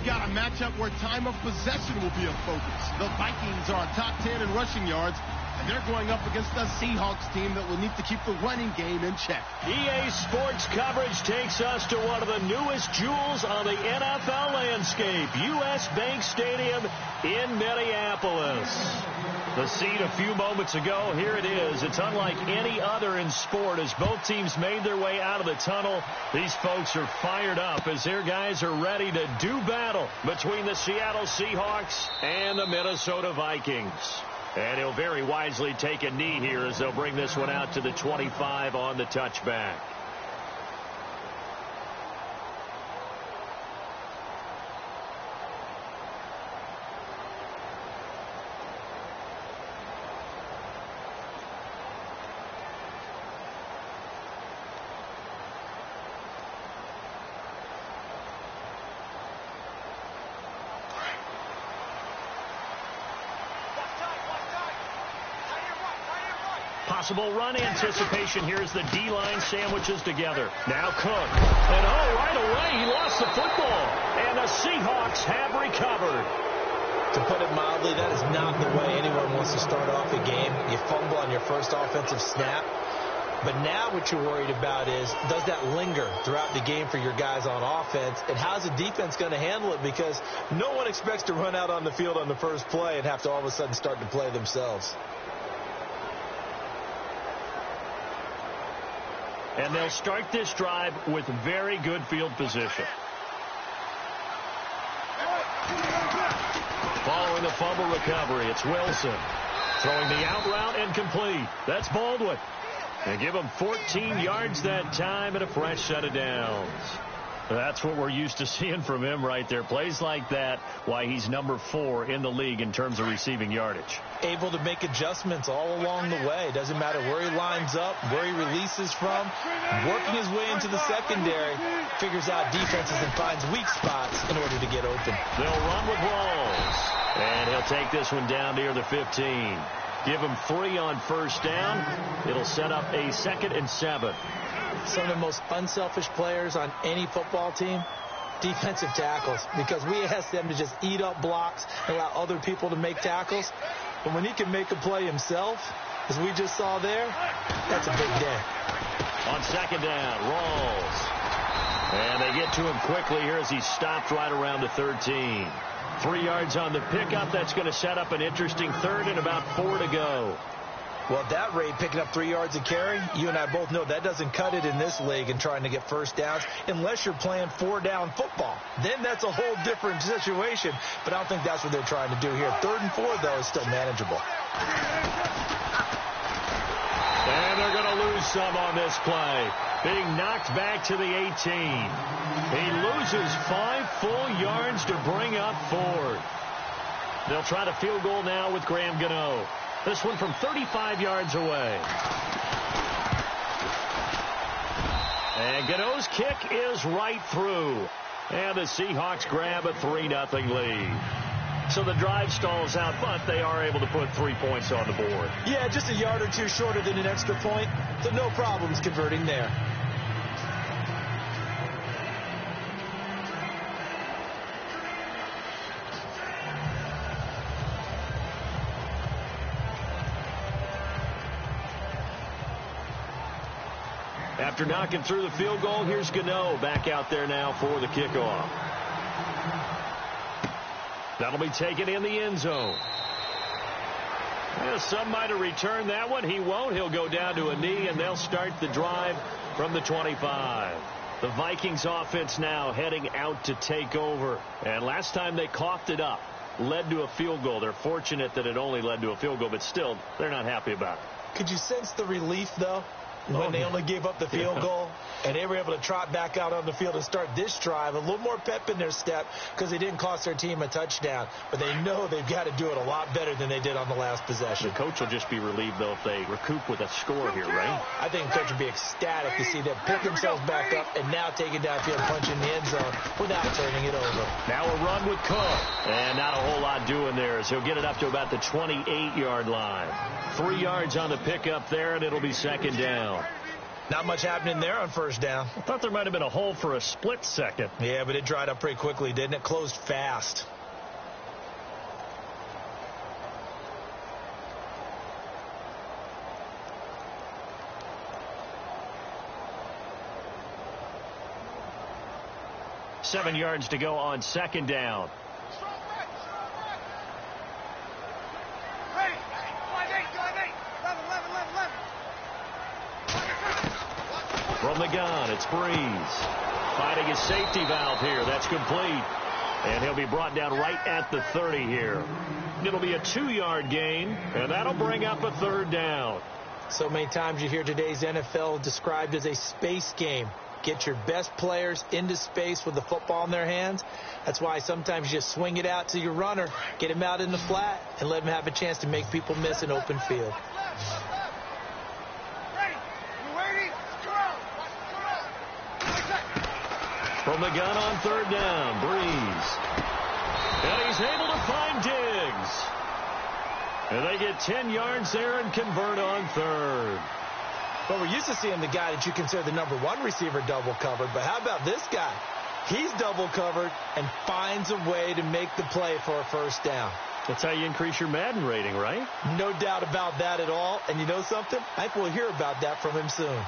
We've got a matchup where time of possession will be a focus. The Vikings are top 10 in rushing yards, and they're going up against a Seahawks team that will need to keep the running game in check. EA Sports coverage takes us to one of the newest jewels on the NFL landscape, U.S. Bank Stadium in Minneapolis. The scene a few moments ago, here it is. It's unlike any other in sport as both teams made their way out of the tunnel. These folks are fired up as their guys are ready to do battle between the Seattle Seahawks and the Minnesota Vikings. And he'll very wisely take a knee here as they'll bring this one out to the 25 on the touchback. Possible run anticipation here as the D-line sandwiches together. Now Cook. And right away he lost the football. And the Seahawks have recovered. To put it mildly, that is not the way anyone wants to start off a game. You fumble on your first offensive snap. But now what you're worried about is, does that linger throughout the game for your guys on offense? And how's the defense going to handle it? Because no one expects to run out on the field on the first play and have to all of a sudden start to play themselves. And they'll start this drive with very good field position. Following the fumble recovery, it's Wilson. Throwing the out route and complete. That's Baldwin. And give him 14 yards that time and a fresh set of downs. That's what we're used to seeing from him right there. Plays like that, why he's number 4 in the league in terms of receiving yardage. Able to make adjustments all along the way. Doesn't matter where he lines up, where he releases from. Working his way into the secondary. Figures out defenses and finds weak spots in order to get open. They'll run with Rawls. And he'll take this one down near the 15. Give him 3 on first down. It'll set up a 2nd and 7. Some of the most unselfish players on any football team, defensive tackles, because we ask them to just eat up blocks and allow other people to make tackles. But when he can make a play himself, as we just saw there, that's a big day. On 2nd down, Rawls. And they get to him quickly here as he stopped right around the 13. 3 yards on the pickup. That's going to set up an interesting 3rd and about 4 to go. Well, at that rate, picking up 3 yards a carry, you and I both know that doesn't cut it in this league and trying to get first downs unless you're playing 4-down football. Then that's a whole different situation, but I don't think that's what they're trying to do here. 3rd and 4, though, is still manageable. And they're going to lose some on this play. Being knocked back to the 18. He loses 5 full yards to bring up 4. They'll try the field goal now with Graham Gano. This one from 35 yards away. And Gano's kick is right through. And the Seahawks grab a 3-0 lead. So the drive stalls out, but they are able to put 3 points on the board. Yeah, just a yard or two shorter than an extra point. So no problems converting there. After knocking through the field goal, here's Gano back out there now for the kickoff. That'll be taken in the end zone. Well, some might have returned that one. He won't. He'll go down to a knee, and they'll start the drive from the 25. The Vikings offense now heading out to take over. And last time they coughed it up, led to a field goal. They're fortunate that it only led to a field goal, but still, they're not happy about it. Could you sense the relief, though? When they only gave up the field goal, and they were able to trot back out on the field and start this drive. A little more pep in their step because they didn't cost their team a touchdown. But they know they've got to do it a lot better than they did on the last possession. The coach will just be relieved, though, if they recoup with a score here, right? I think the coach would be ecstatic to see them pick themselves back up and now take it downfield, punch in the end zone without turning it over. Now a run with Cook. And not a whole lot doing there, so he'll get it up to about the 28-yard line. 3 yards on the pickup there, and it'll be 2nd down. Not much happening there on first down. I thought there might have been a hole for a split second. Yeah, but it dried up pretty quickly, didn't it? Closed fast. Seven yards to go on second down. From the gun, it's Breeze. Finding his safety valve here. That's complete. And he'll be brought down right at the 30 here. It'll be a 2-yard gain, and that'll bring up a third down. So many times you hear today's NFL described as a space game. Get your best players into space with the football in their hands. That's why sometimes you just swing it out to your runner, get him out in the flat, and let him have a chance to make people miss an open field. From the gun on third down, Breeze. And he's able to find Diggs. And they get 10 yards there and convert on third. Well, we're used to seeing the guy that you consider the number one receiver double covered, but how about this guy? He's double covered and finds a way to make the play for a first down. That's how you increase your Madden rating, right? No doubt about that at all. And you know something? I think we'll hear about that from him soon.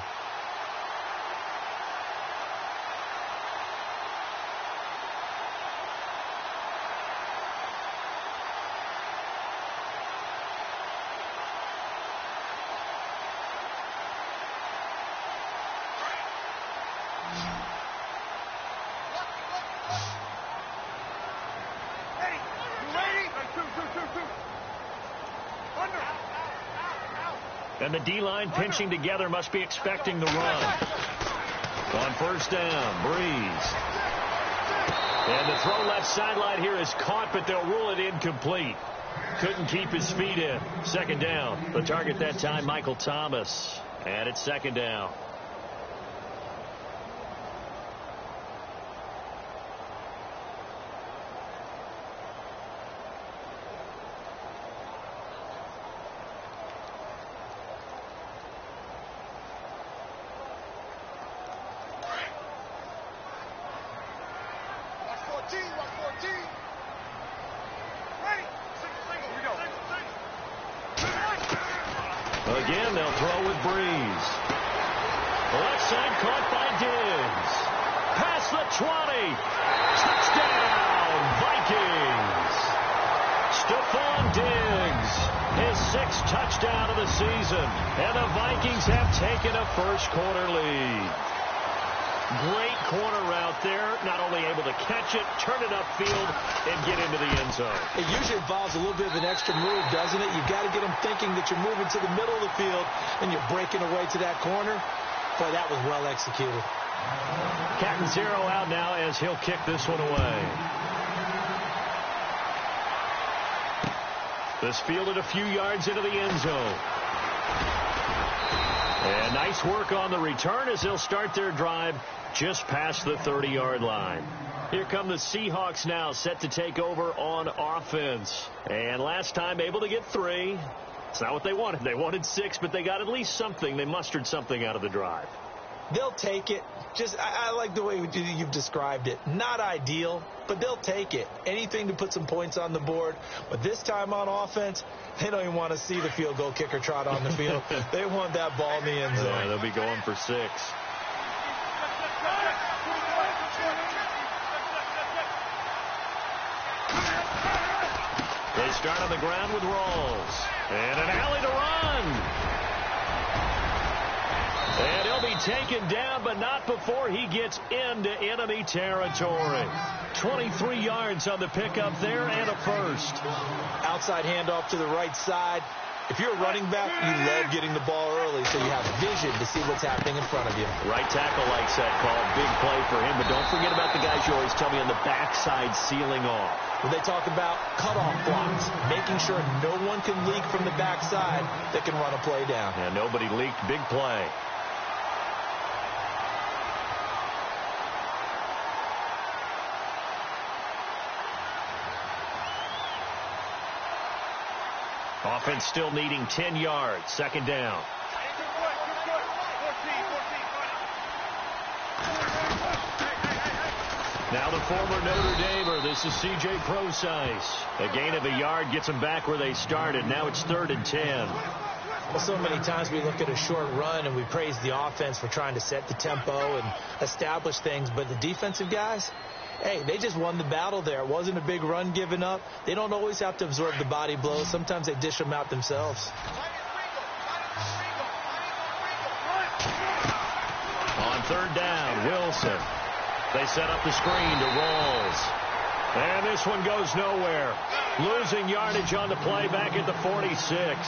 And the D-line pinching together must be expecting the run. On first down, Breeze. And the throw left sideline here is caught, but they'll rule it incomplete. Couldn't keep his feet in. Second down. The target that time, Michael Thomas. And it's second down. Again, they'll throw with Breeze. Left side caught by Diggs. Past the 20. Touchdown, Vikings. Stephon Diggs, his 6th touchdown of the season. And the Vikings have taken a first-quarter lead. Great corner route there. Not only able to catch it, turn it upfield, and get into the end zone. It usually involves a little bit of an extra move, doesn't it? You've got to get them thinking that you're moving to the middle of the field and you're breaking away to that corner. Boy, that was well executed. Cat and zero out now as he'll kick this one away. This fielded a few yards into the end zone. And nice work on the return as they'll start their drive just past the 30-yard line. Here come the Seahawks now, set to take over on offense. And last time able to get 3. It's not what they wanted. They wanted 6, but they got at least something. They mustered something out of the drive. They'll take it. I like the way you've described it. Not ideal, but they'll take it. Anything to put some points on the board. But this time on offense, they don't even want to see the field goal kicker trot on the field. They want that ball in the end zone. Yeah, they'll be going for 6. They start on the ground with Rawls. And an alley to run. And he'll be taken down, but not before he gets into enemy territory. 23 yards on the pickup there and a first. Outside handoff to the right side. If you're a running back, you love getting the ball early so you have vision to see what's happening in front of you. Right tackle likes that call. Big play for him, but don't forget about the guys you always tell me on the backside sealing off. When they talk about cutoff blocks, making sure no one can leak from the backside that can run a play down. Yeah, nobody leaked. Big play. Offense still needing 10 yards. Second down. Now the former Notre Damer. This is C.J. Procise. A gain of a yard gets them back where they started. Now it's 3rd and 10. Well, so many times we look at a short run and we praise the offense for trying to set the tempo and establish things. But the defensive guys, hey, they just won the battle there. It wasn't a big run given up. They don't always have to absorb the body blows. Sometimes they dish them out themselves. On 3rd down, Wilson. They set up the screen to Rawls. And this one goes nowhere. Losing yardage on the play back at the 46.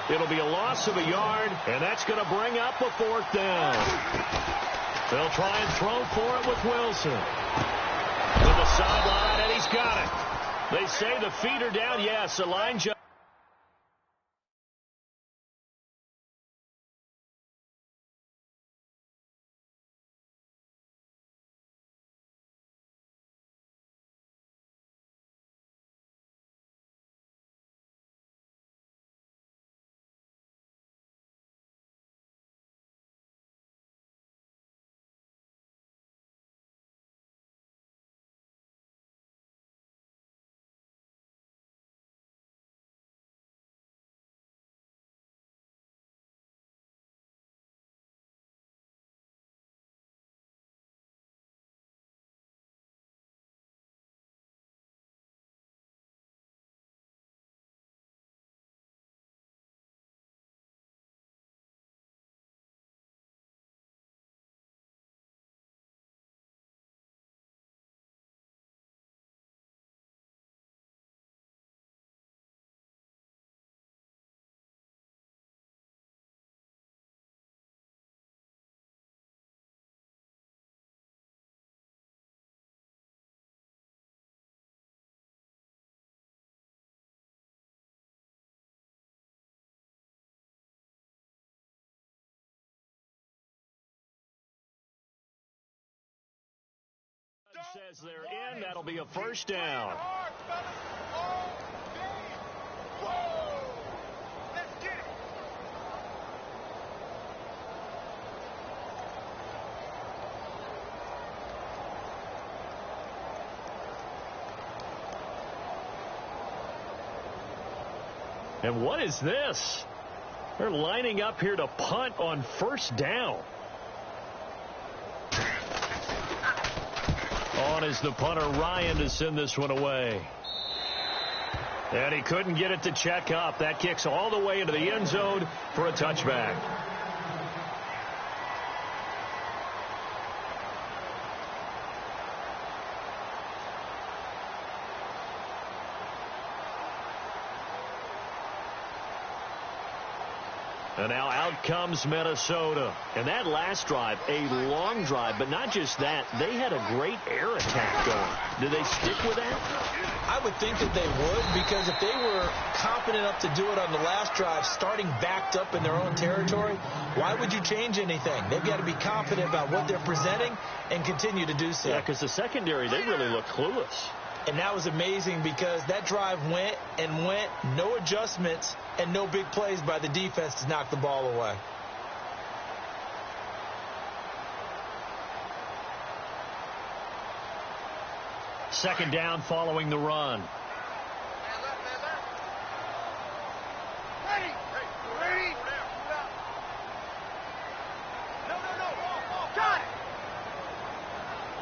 It'll be a loss of a yard, and that's going to bring up a 4th down. They'll try and throw for it with Wilson. To the sideline, and he's got it. They say the feet are down. Yes, a line jump. Says they're in. That'll be a 1st down. And what is this? They're lining up here to punt on 1st down. On is the punter, Ryan, to send this one away. And he couldn't get it to check up. That kicks all the way into the end zone for a touchback. And now out comes Minnesota. And that last drive, a long drive, but not just that. They had a great air attack going. Do they stick with that? I would think that they would, because if they were confident enough to do it on the last drive, starting backed up in their own territory, why would you change anything? They've got to be confident about what they're presenting and continue to do so. Yeah, because the secondary, they really look clueless. And that was amazing because that drive went and went, no adjustments and no big plays by the defense to knock the ball away. Second down following the run.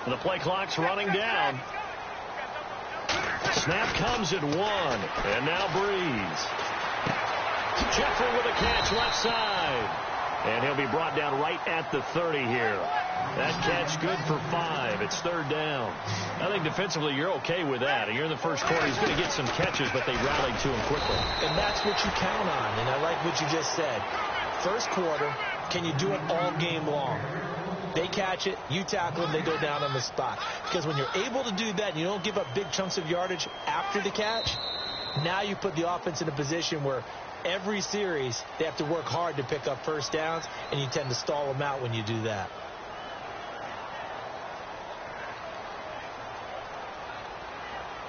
The play clock's running down. Snap comes at 1. And now Breeze. Jeffrey with a catch left side. And he'll be brought down right at the 30 here. That catch good for 5. It's 3rd down. I think defensively you're okay with that. You're in the first quarter. He's going to get some catches, but they rallied to him quickly. And that's what you count on. And I like what you just said. First quarter, can you do it all game long? They catch it, you tackle them, they go down on the spot. Because when you're able to do that and you don't give up big chunks of yardage after the catch, now you put the offense in a position where every series they have to work hard to pick up first downs, and you tend to stall them out when you do that.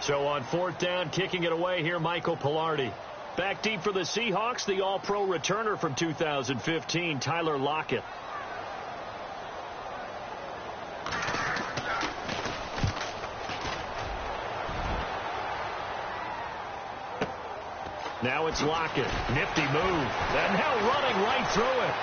So on 4th down, kicking it away here, Michael Pilardi. Back deep for the Seahawks, the All-Pro returner from 2015, Tyler Lockett. Now it's Lockett. Nifty move. And now running right through it.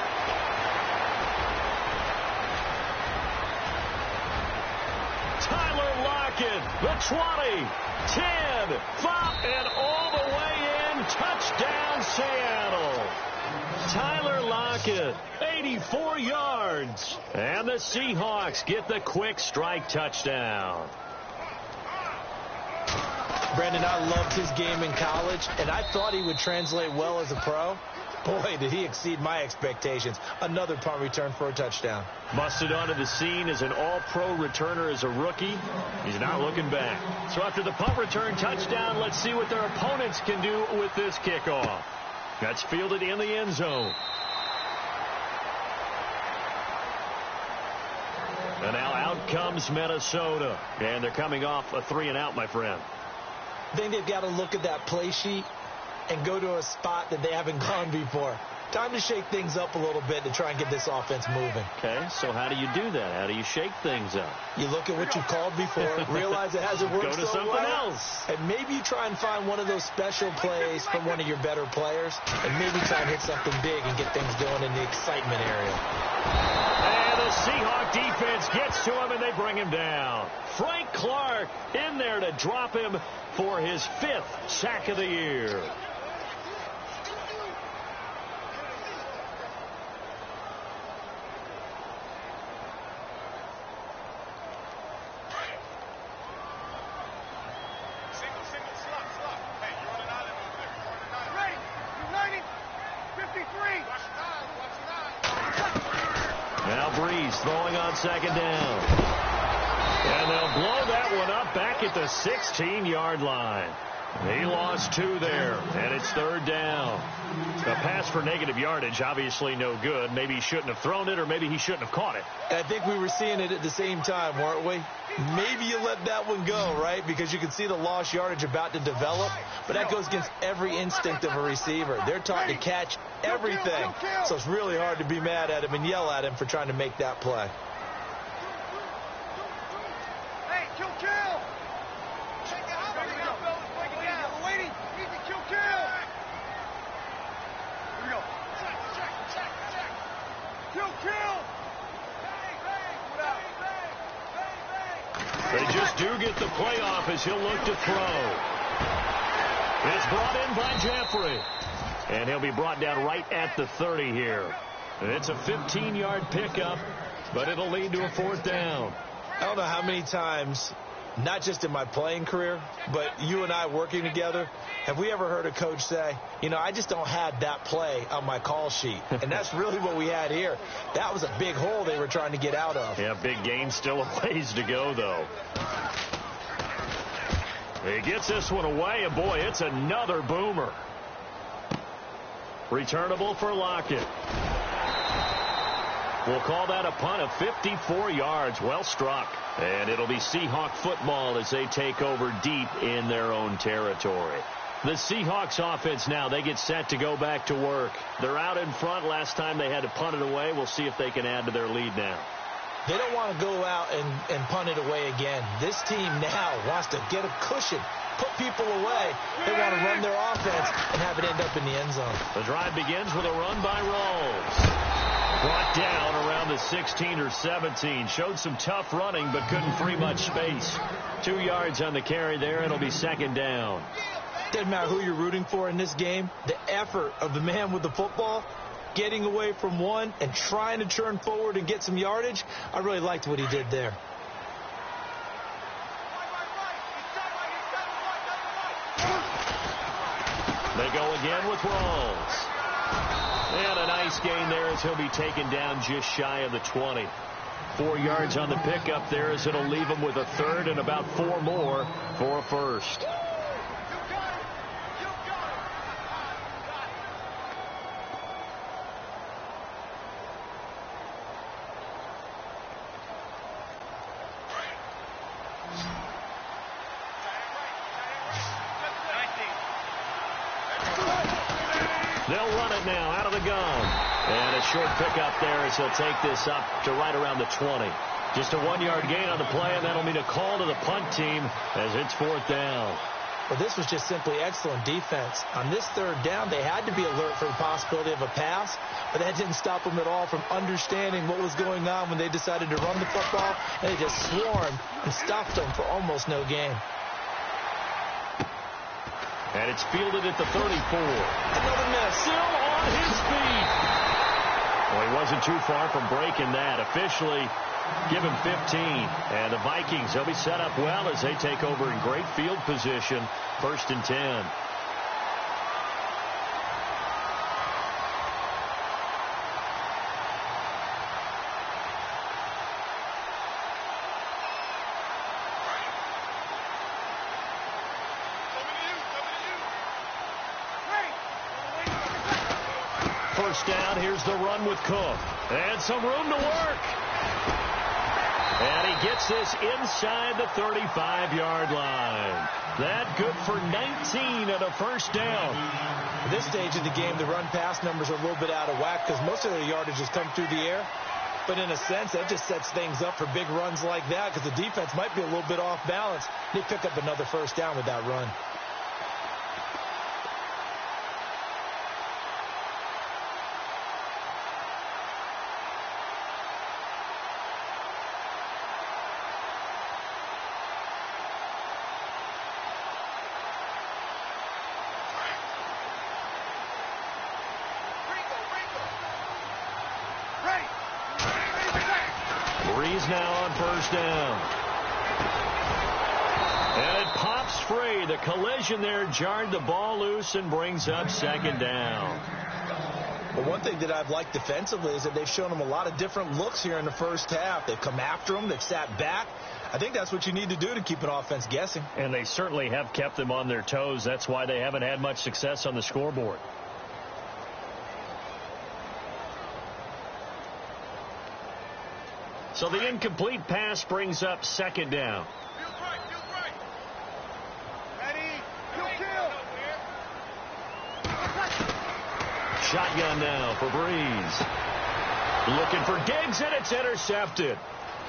Tyler Lockett, the 20, 10, 5, and all the way in. Touchdown, Seattle. Tyler Lockett, 84 yards. And the Seahawks get the quick strike touchdown. Brandon, I loved his game in college, and I thought he would translate well as a pro. Boy, did he exceed my expectations. Another punt return for a touchdown. Busted onto the scene as an all-pro returner as a rookie. He's not looking back. So after the punt return touchdown, let's see what their opponents can do with this kickoff. That's fielded in the end zone. And now out comes Minnesota. And they're coming off a 3-and-out, my friend. I think they've got to look at that play sheet and go to a spot that they haven't gone before. Time to shake things up a little bit to try and get this offense moving. Okay, so how do you do that? How do you shake things up? You look at what you've called before, realize it hasn't worked Go to so something well, else. and maybe you try and find one of those special plays from one of your better players, and maybe try and hit something big and get things going in the excitement area. And the Seahawk defense gets to him, and they bring him down. Frank Clark in there to drop him for his 5th sack of the year. Throwing on second down. And they'll blow that one up back at the 16-yard line. He lost 2 there, and it's 3rd down. A pass for negative yardage, obviously no good. Maybe he shouldn't have thrown it, or maybe he shouldn't have caught it. I think we were seeing it at the same time, weren't we? Maybe you let that one go, right? Because you can see the lost yardage about to develop. But that goes against every instinct of a receiver. They're taught to catch everything. So it's really hard to be mad at him and yell at him for trying to make that play. Hey, kill. Check it out. Here we go. Break it down. We're waiting. Easy, kill. Here we go. Check. Kill. They just do get the play off as he'll look to throw. It's brought in by Jeffrey. And he'll be brought down right at the 30 here. And it's a 15-yard pickup, but it'll lead to a 4th down. I don't know how many times, not just in my playing career, but you and I working together, have we ever heard a coach say, you know, I just don't have that play on my call sheet. And that's really what we had here. That was a big hole they were trying to get out of. Yeah, big gain, still a ways to go, though. He gets this one away, and boy, it's another boomer. Returnable for Lockett. We'll call that a punt of 54 yards. Well struck. And it'll be Seahawk football as they take over deep in their own territory. The Seahawks offense now, they get set to go back to work. They're out in front. Last time they had to punt it away. We'll see if they can add to their lead now. They don't want to go out and punt it away again. This team now wants to get a cushion, put people away. They want to run their offense and have it end up in the end zone. The drive begins with a run by Rawls. Brought down around the 16 or 17. Showed some tough running, but couldn't free much space. 2 yards on the carry there. It'll be 2nd down. Doesn't matter who you're rooting for in this game. The effort of the man with the football, getting away from one and trying to turn forward and get some yardage, I really liked what he did there. They go again with Rawls. And a nice gain there as he'll be taken down just shy of the 20. 4 yards on the pickup there as it'll leave him with a 3rd and about 4 more for a 1st. They'll run it now out of the gun. And a short pickup there as he'll take this up to right around the 20. Just a 1-yard gain on the play, and that'll mean a call to the punt team as it's 4th down. Well, this was just simply excellent defense. On this third down, they had to be alert for the possibility of a pass, but that didn't stop them at all from understanding what was going on when they decided to run the football, and they just swarmed and stuffed them for almost no gain. And it's fielded at the 34. Another miss. Still on his feet. Well, he wasn't too far from breaking that. Officially, give him 15. And the Vikings, they'll be set up well as they take over in great field position. 1st and 10. First down, here's the run with Cook. And some room to work. And he gets this inside the 35-yard line. That good for 19 and a first down. At this stage of the game, the run-pass numbers are a little bit out of whack because most of their yardage has come through the air. But in a sense, that just sets things up for big runs like that because the defense might be a little bit off balance. They pick up another first down with that run. Now on first down. And it pops free. The collision there jarred the ball loose and brings up second down. Well, one thing that I've liked defensively is that they've shown them a lot of different looks here in the first half. They've come after them. They've sat back. I think that's what you need to do to keep an offense guessing. And they certainly have kept them on their toes. That's why they haven't had much success on the scoreboard. So the incomplete pass brings up second down. Field right. Ready, kill. Shotgun now for Breeze. Looking for Diggs, and it's intercepted.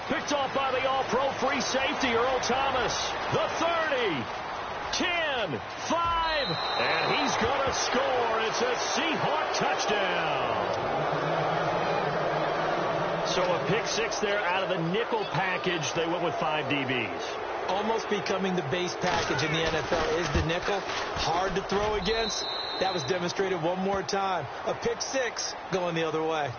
Picked off by the all-pro free safety, Earl Thomas. The 30, 10, 5, and he's going to score. It's a Seahawk touchdown. So a pick six there out of the nickel package. They went with 5 DBs. Almost becoming the base package in the NFL is the nickel. Hard to throw against. That was demonstrated one more time. A pick six going the other way.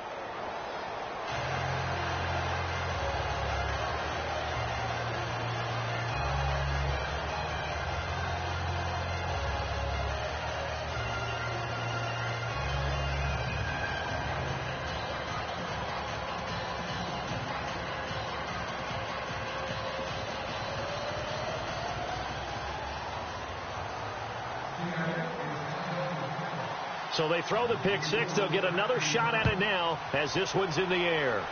So they throw the pick six. They'll get another shot at it now as this one's in the air.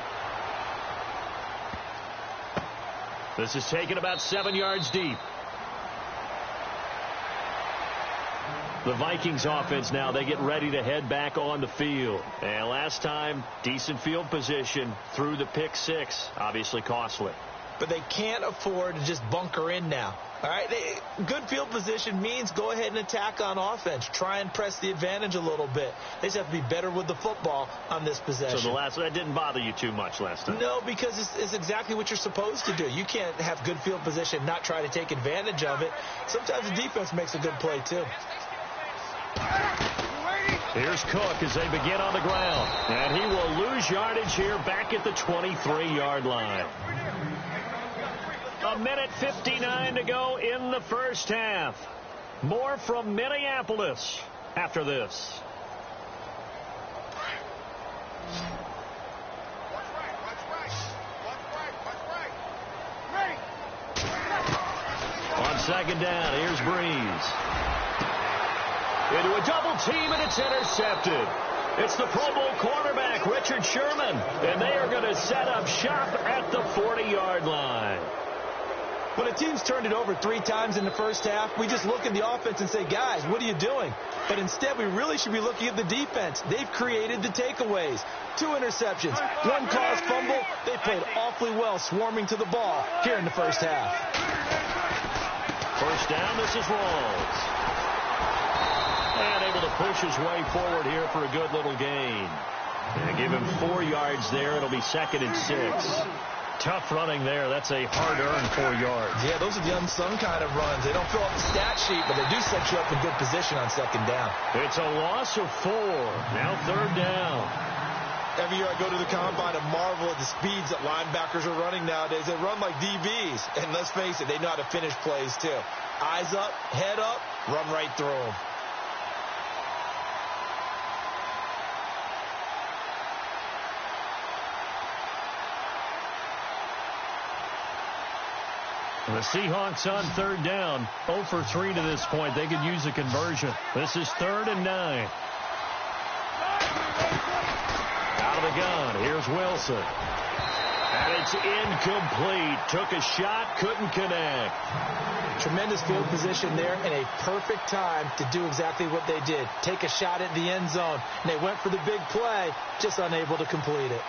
This is taken about 7 yards deep. The Vikings offense now, they get ready to head back on the field. And last time, decent field position through the pick six. Obviously costly. But they can't afford to just bunker in now. All right, good field position means go ahead and attack on offense. Try and press the advantage a little bit. They just have to be better with the football on this possession. So that didn't bother you too much last time? No, because it's exactly what you're supposed to do. You can't have good field position and not try to take advantage of it. Sometimes the defense makes a good play, too. Here's Cook as they begin on the ground. And he will lose yardage here back at the 23-yard line. A minute 59 to go in the first half. More from Minneapolis after this. On second down, here's Breeze. Into a double team, and it's intercepted. It's the Pro Bowl cornerback, Richard Sherman, and they are going to set up shop at the 40-yard line. When a team's turned it over 3 times in the first half, we just look at the offense and say, guys, what are you doing? But instead, we really should be looking at the defense. They've created the takeaways. 2 interceptions, 1 caused fumble. They played awfully well swarming to the ball here in the first half. First down, this is Rawls. And able to push his way forward here for a good little gain. And give him 4 yards there. It'll be 2nd and 6. Tough running there. That's a hard-earned 4 yards. Yeah, those are the unsung kind of runs. They don't fill up the stat sheet, but they do set you up in good position on 2nd down. It's a loss of 4. Now 3rd down. Every year I go to the combine and marvel at the speeds that linebackers are running nowadays. They run like DBs. And let's face it, they know how to finish plays too. Eyes up, head up, run right through them. The Seahawks on 3rd down, 0 for 3 to this point. They could use a conversion. This is 3rd and 9. Out of the gun, here's Wilson. And it's incomplete. Took a shot, couldn't connect. Tremendous field position there and a perfect time to do exactly what they did. Take a shot at the end zone. And they went for the big play, just unable to complete it.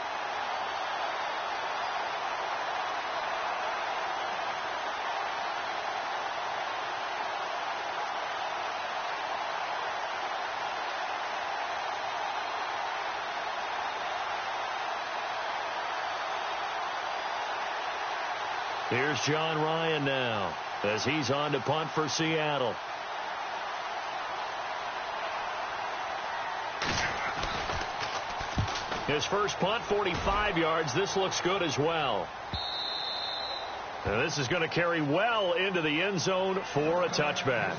Here's John Ryan now as he's on to punt for Seattle. His first punt, 45 yards. This looks good as well. And this is going to carry well into the end zone for a touchback.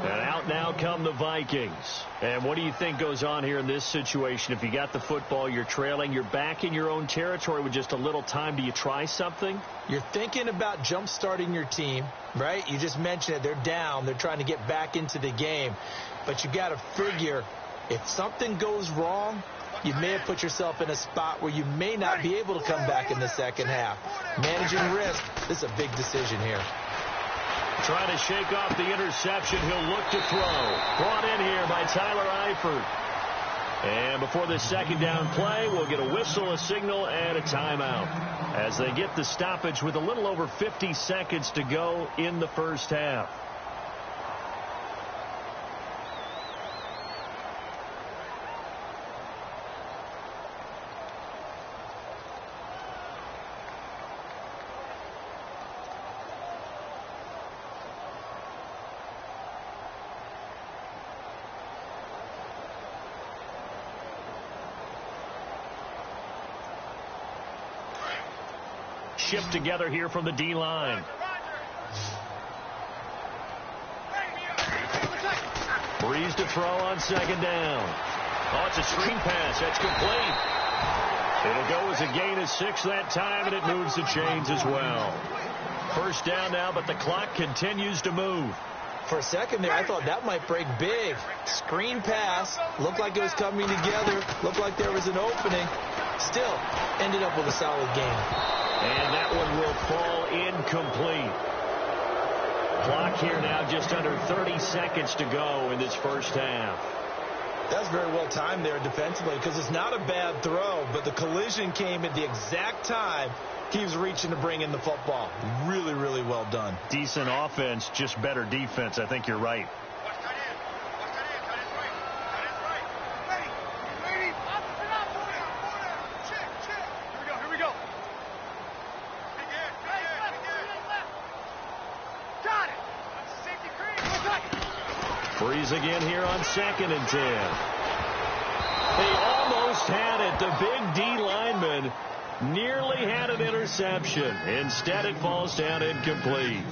And out now come the Vikings. And what do you think goes on here in this situation? If you got the football, you're trailing, you're back in your own territory with just a little time. Do you try something? You're thinking about jump-starting your team, right? You just mentioned it. They're down. They're trying to get back into the game. But you got to figure if something goes wrong, you may have put yourself in a spot where you may not be able to come back in the second half. Managing risk, this is a big decision here. Trying to shake off the interception. He'll look to throw. Brought in here by Tyler Eifert. And before this 2nd down play, we'll get a whistle, a signal, and a timeout as they get the stoppage with a little over 50 seconds to go in the first half. Shift together here from the D-line. Breeze to throw on 2nd down. Oh, it's a screen pass. That's complete. It'll go as a gain of 6 that time, and it moves the chains as well. First down now, but the clock continues to move. For a second there, I thought that might break big. Screen pass. Looked like it was coming together. Looked like there was an opening. Still, ended up with a solid gain. And that one will fall incomplete. Clock here now just under 30 seconds to go in this first half. That's very well timed there defensively because it's not a bad throw, but the collision came at the exact time he was reaching to bring in the football. Really, really well done. Decent offense, just better defense. I think you're right. Breeze again here on 2nd and 10. They almost had it. The big D lineman nearly had an interception. Instead, it falls down incomplete.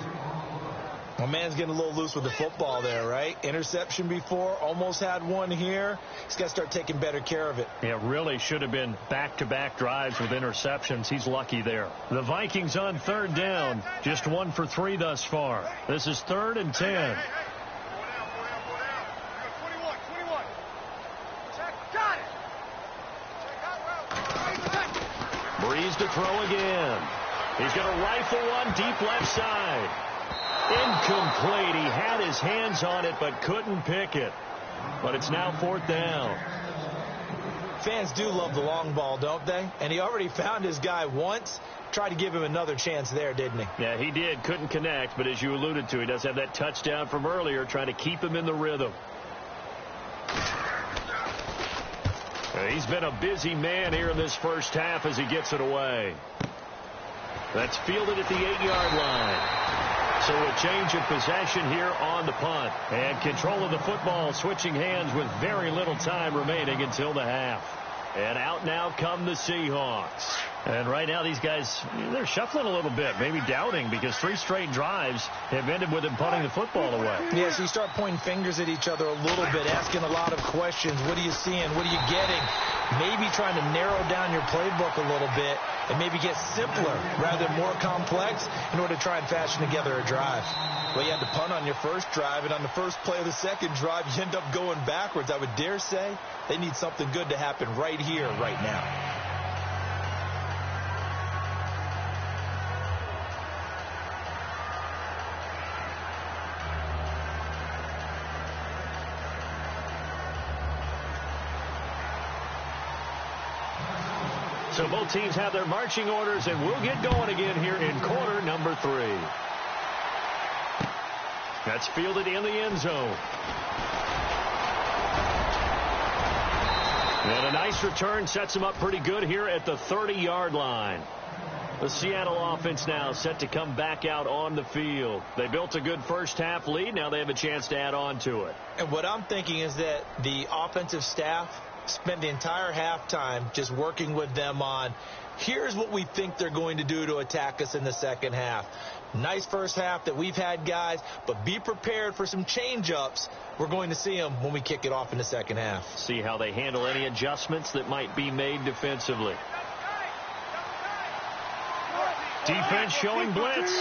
Well, man's getting a little loose with the football there, right? Interception before, almost had one here. He's got to start taking better care of it. Yeah, really should have been back-to-back drives with interceptions. He's lucky there. The Vikings on 3rd down, just 1 for 3 thus far. This is 3rd and 10. Breeze to throw again. He's going to rifle one deep left side. Incomplete. He had his hands on it but couldn't pick it. But it's now 4th down. Fans do love the long ball, don't they? And he already found his guy once. Tried to give him another chance there, didn't he? Yeah, he did. Couldn't connect, but as you alluded to, he does have that touchdown from earlier, trying to keep him in the rhythm. He's been a busy man here in this first half as he gets it away. That's fielded at the 8-yard line. So a change of possession here on the punt. And control of the football switching hands with very little time remaining until the half. And out now come the Seahawks. And right now these guys, they're shuffling a little bit, maybe doubting, because 3 straight drives have ended with them punting the football away. Yeah, so you start pointing fingers at each other a little bit, asking a lot of questions. What are you seeing? What are you getting? Maybe trying to narrow down your playbook a little bit and maybe get simpler rather than more complex in order to try and fashion together a drive. Well, you had to punt on your first drive, and on the first play of the second drive, you end up going backwards. I would dare say they need something good to happen right here, right now. So both teams have their marching orders, and we'll get going again here in quarter number 3. That's fielded in the end zone. And a nice return sets them up pretty good here at the 30-yard line. The Seattle offense now set to come back out on the field. They built a good first half lead. Now they have a chance to add on to it. And what I'm thinking is that the offensive staff spend the entire halftime just working with them on, here's what we think they're going to do to attack us in the second half. Nice first half that we've had, guys, but be prepared for some change-ups. We're going to see them when we kick it off in the second half. See how they handle any adjustments that might be made defensively. Defense showing blitz.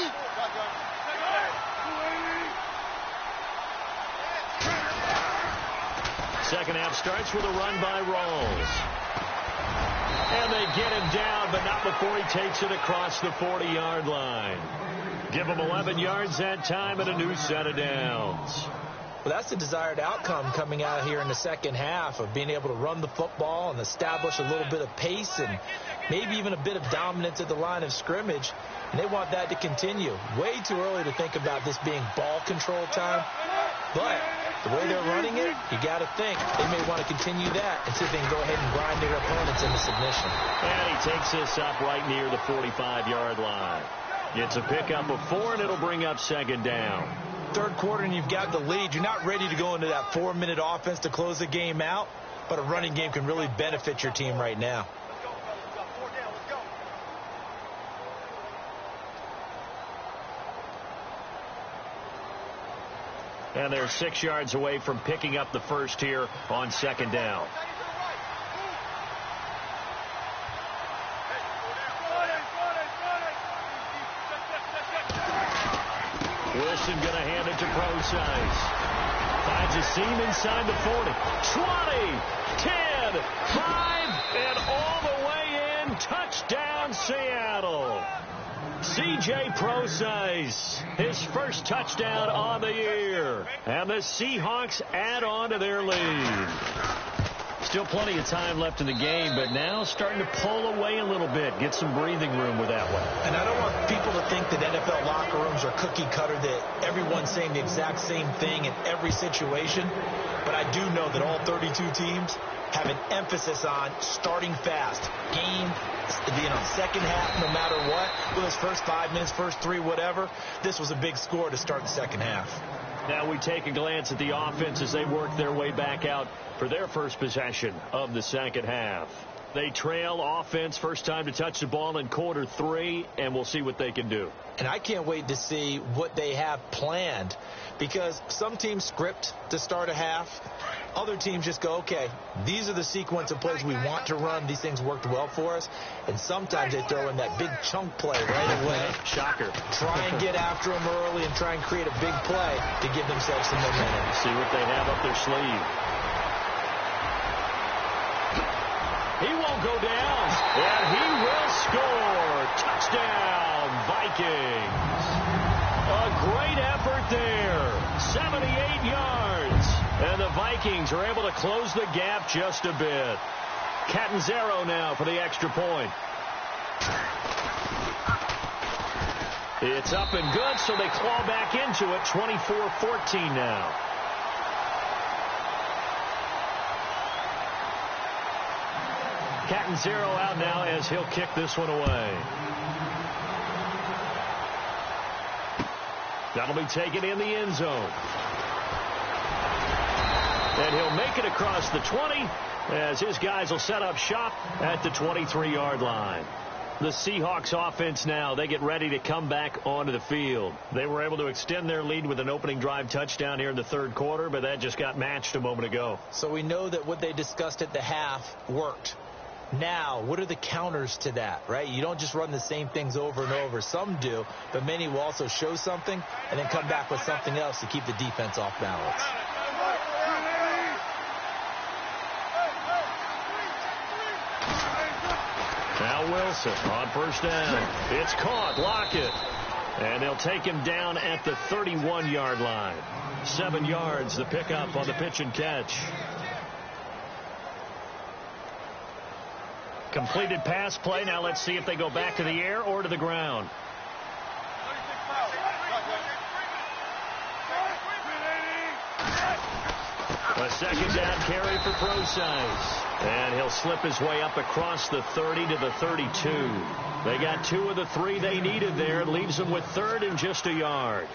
Second half starts with a run by Rawls. And they get him down, but not before he takes it across the 40-yard line. Give him 11 yards that time and a new set of downs. Well, that's the desired outcome coming out here in the second half, of being able to run the football and establish a little bit of pace and maybe even a bit of dominance at the line of scrimmage. And they want that to continue. Way too early to think about this being ball control time. But the way they're running it, you got to think they may want to continue that and see if they can go ahead and grind their opponents into submission. And he takes this up right near the 45-yard line. It's a pickup of 4, and it'll bring up second down. Third quarter, and you've got the lead. You're not ready to go into that 4-minute offense to close the game out, but a running game can really benefit your team right now. And they're 6 yards away from picking up the first here on second down. Wilson going to hand it to Procise. Finds a seam inside the 40. 20, 10, 5, and all the way in. Touchdown, Seattle. C.J. Procise, his first touchdown on the year. And the Seahawks add on to their lead. Still plenty of time left in the game, but now starting to pull away a little bit. Get some breathing room with that one. And I don't want people to think that NFL locker rooms are cookie cutter, that everyone's saying the exact same thing in every situation. But I do know that all 32 teams have an emphasis on starting fast. Game, second half, no matter what. Whether it's first 5 minutes, first 3, whatever. This was a big score to start the second half. Now we take a glance at the offense as they work their way back out for their first possession of the second half. They trail offense, first time to touch the ball in quarter 3, and we'll see what they can do. And I can't wait to see what they have planned, because some teams script to start a half. Other teams just go, okay, these are the sequence of plays we want to run. These things worked well for us. And sometimes they throw in that big chunk play right away. Shocker. Try and get after them early and try and create a big play to give themselves some momentum. See what they have up their sleeve. He won't go down, and he will score. Touchdown, Vikings. A great effort there. 78 yards. And the Vikings are able to close the gap just a bit. Catanzaro now for the extra point. It's up and good, so they claw back into it. 24-14 now. Catanzaro out now as he'll kick this one away. That'll be taken in the end zone. And he'll make it across the 20 as his guys will set up shop at the 23-yard line. The Seahawks offense now, they get ready to come back onto the field. They were able to extend their lead with an opening drive touchdown here in the third quarter, but that just got matched a moment ago. So we know that what they discussed at the half worked. Now, what are the counters to that, right? You don't just run the same things over and over. Some do, but many will also show something and then come back with something else to keep the defense off balance. Now Wilson on first down. It's caught. Lockett. And they'll take him down at the 31-yard line. 7 yards, the pickup on the pitch and catch. Completed pass play. Now let's see if they go back to the air or to the ground. A second down carry for Procise. And he'll slip his way up across the 30 to the 32. They got 2 of the 3 they needed there. It leaves them with third and just a yard.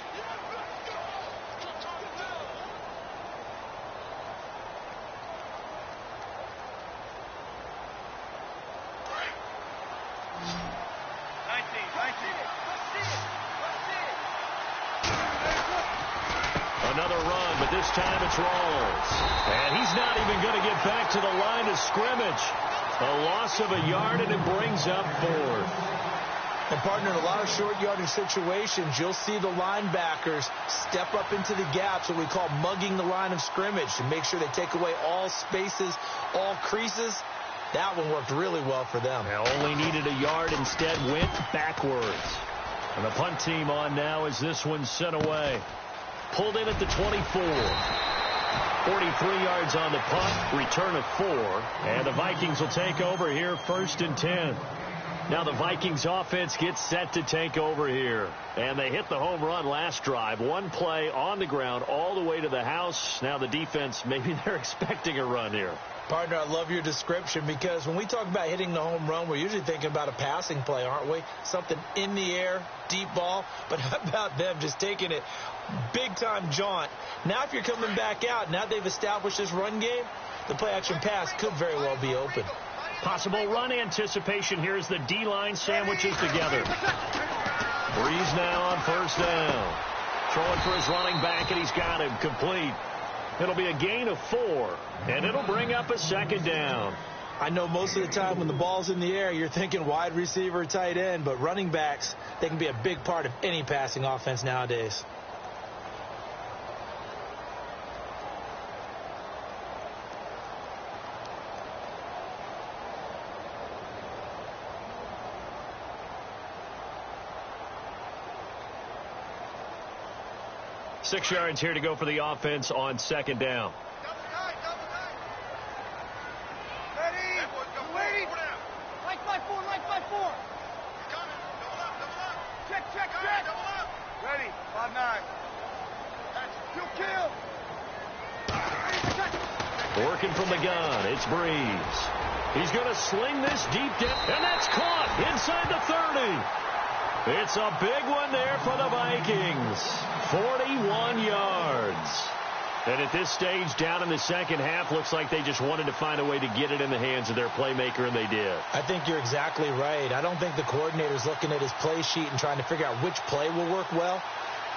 Another run, but this time it's Rawls. And he's not even going to get back to the line of scrimmage. A loss of a yard, and it brings up fourth. And, partner, in a lot of short yardage situations, you'll see the linebackers step up into the gaps, what we call mugging the line of scrimmage, to make sure they take away all spaces, all creases. That one worked really well for them. They only needed a yard, instead went backwards. And the punt team on now as this one's sent away. Pulled in at the 24. 43 yards on the punt, return of 4. And the Vikings will take over here, 1st and 10. Now the Vikings offense gets set to take over here. And they hit the home run last drive. One play on the ground all the way to the house. Now the defense, maybe they're expecting a run here. Partner, I love your description, because when we talk about hitting the home run, we're usually thinking about a passing play, aren't we? Something in the air, deep ball. But how about them just taking it big-time jaunt? Now if you're coming back out, now they've established this run game, the play-action pass could very well be open. Possible run anticipation here as the D-line sandwiches together. Breeze now on first down. Throwing for his running back, and he's got him complete. It'll be a gain of 4, and it'll bring up a second down. I know most of the time when the ball's in the air, you're thinking wide receiver, tight end, but running backs, they can be a big part of any passing offense nowadays. Six yards here to go for the offense on second down. Ready? Ready? Like by 4, like by 4. Check. Ready? 5-9. Kill. Working from the gun, it's Breeze. He's going to sling this deep down, and that's caught inside the 30. It's a big one there for the Vikings. 41 yards. And at this stage, down in the second half, looks like they just wanted to find a way to get it in the hands of their playmaker, and they did. I think you're exactly right. I don't think the coordinator's looking at his play sheet and trying to figure out which play will work well.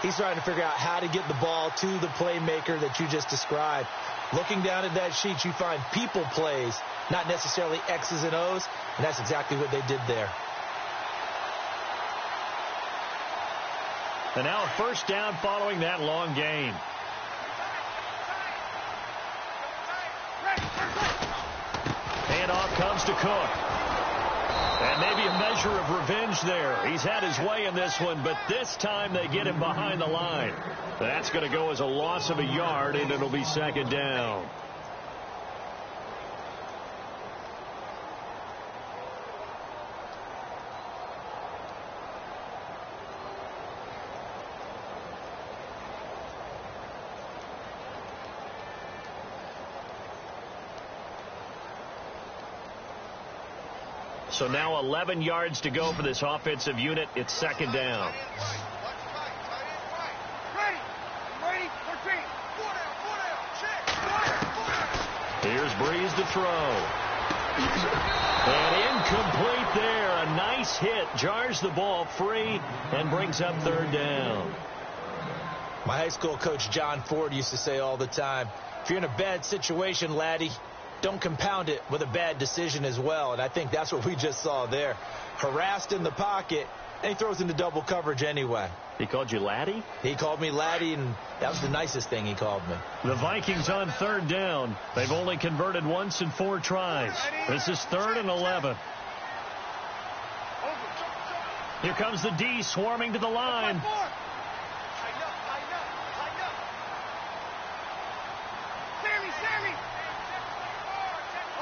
He's trying to figure out how to get the ball to the playmaker that you just described. Looking down at that sheet, you find people plays, not necessarily X's and O's, and that's exactly what they did there. And now a first down following that long gain. Handoff comes to Cook. And maybe a measure of revenge there. He's had his way in this one, but this time they get him behind the line. That's going to go as a loss of a yard, and it'll be second down. So now 11 yards to go for this offensive unit. It's second down. Here's Breeze to throw. And incomplete there. A nice hit. Jars the ball free and brings up third down. My high school coach, John Ford, used to say all the time, if you're in a bad situation, laddie, don't compound it with a bad decision as well. And I think that's what we just saw there. Harassed in the pocket, and he throws into double coverage anyway. He called you laddie? He called me laddie, and that was the nicest thing he called me. The Vikings on third down. They've only converted once in 4 tries. This is 3rd and 11. Here comes the D swarming to the line.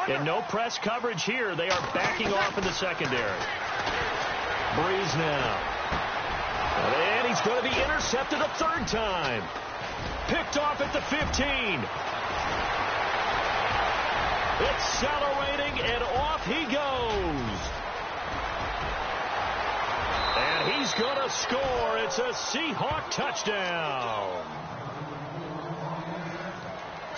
And no press coverage here. They are backing off in the secondary. Breeze now. And he's going to be intercepted a third time. Picked off at the 15. Accelerating, and off he goes. And he's going to score. It's a Seahawk touchdown.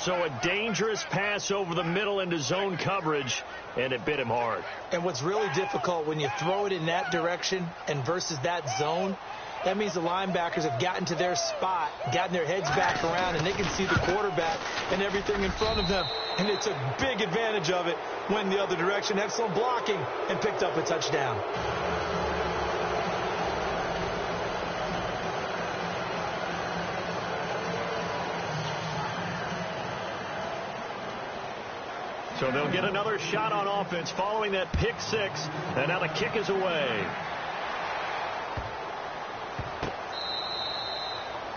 So a dangerous pass over the middle into zone coverage, and it bit him hard. And what's really difficult when you throw it in that direction and versus that zone, that means the linebackers have gotten to their spot, gotten their heads back around, and they can see the quarterback and everything in front of them. And it's a big advantage of it when the other direction. Excellent blocking and picked up a touchdown. So they'll get another shot on offense following that pick six. And now the kick is away.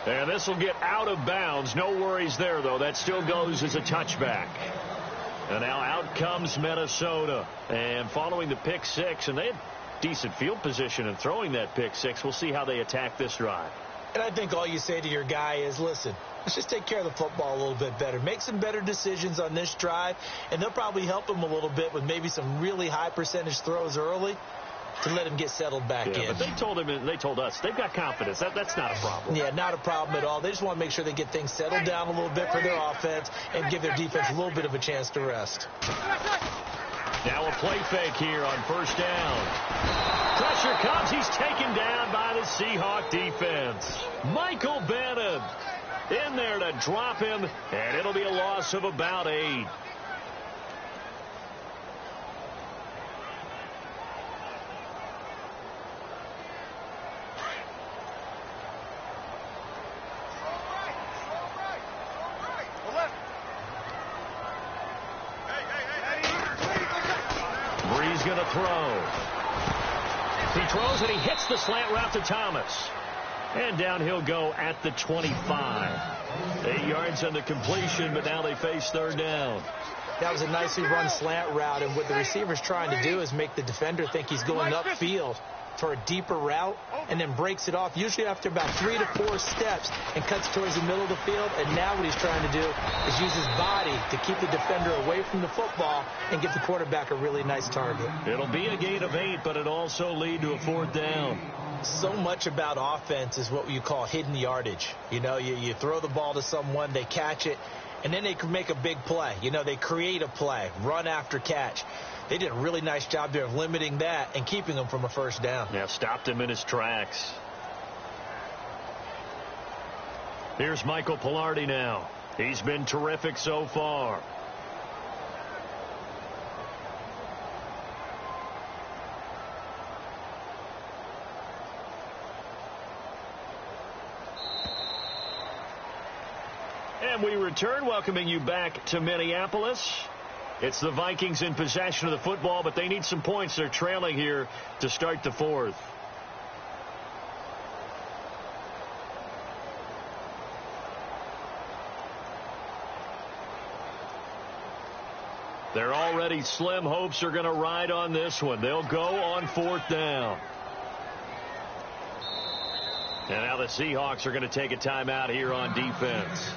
And this will get out of bounds. No worries there, though. That still goes as a touchback. And now out comes Minnesota. And following the pick six, and they had decent field position in throwing that pick six. We'll see how they attack this drive. And I think all you say to your guy is, listen, let's just take care of the football a little bit better. Make some better decisions on this drive, and they'll probably help him a little bit with maybe some really high percentage throws early to let him get settled back in. But they told us they've got confidence. That's not a problem. Yeah, not a problem at all. They just want to make sure they get things settled down a little bit for their offense and give their defense a little bit of a chance to rest. Now a play fake here on first down. Pressure comes. He's taken down by the Seahawk defense. Michael Bannon in there to drop him, and it'll be a loss of about 8. Breeze going to throw. He throws and he hits the slant route to Thomas. And down he'll go at the 25. 8 yards on the completion, but now they face third down. That was a nicely run slant route, and what the receiver's trying to do is make the defender think he's going upfield for a deeper route, and then breaks it off, usually after about 3 to 4 steps, and cuts towards the middle of the field. And now what he's trying to do is use his body to keep the defender away from the football and give the quarterback a really nice target. It'll be a gain of 8, but it also lead to a fourth down. So much about offense is what you call hidden yardage. You know, you throw the ball to someone, they catch it, and then they can make a big play. You know, they create a play, run after catch. They did a really nice job there of limiting that and keeping him from a first down. Yeah, stopped him in his tracks. Here's Michael Pilardi now. He's been terrific so far. And we return, welcoming you back to Minneapolis. It's the Vikings in possession of the football, but they need some points. They're trailing here to start the fourth. They're already slim hopes are going to ride on this one. They'll go on fourth down. And now the Seahawks are going to take a timeout here on defense.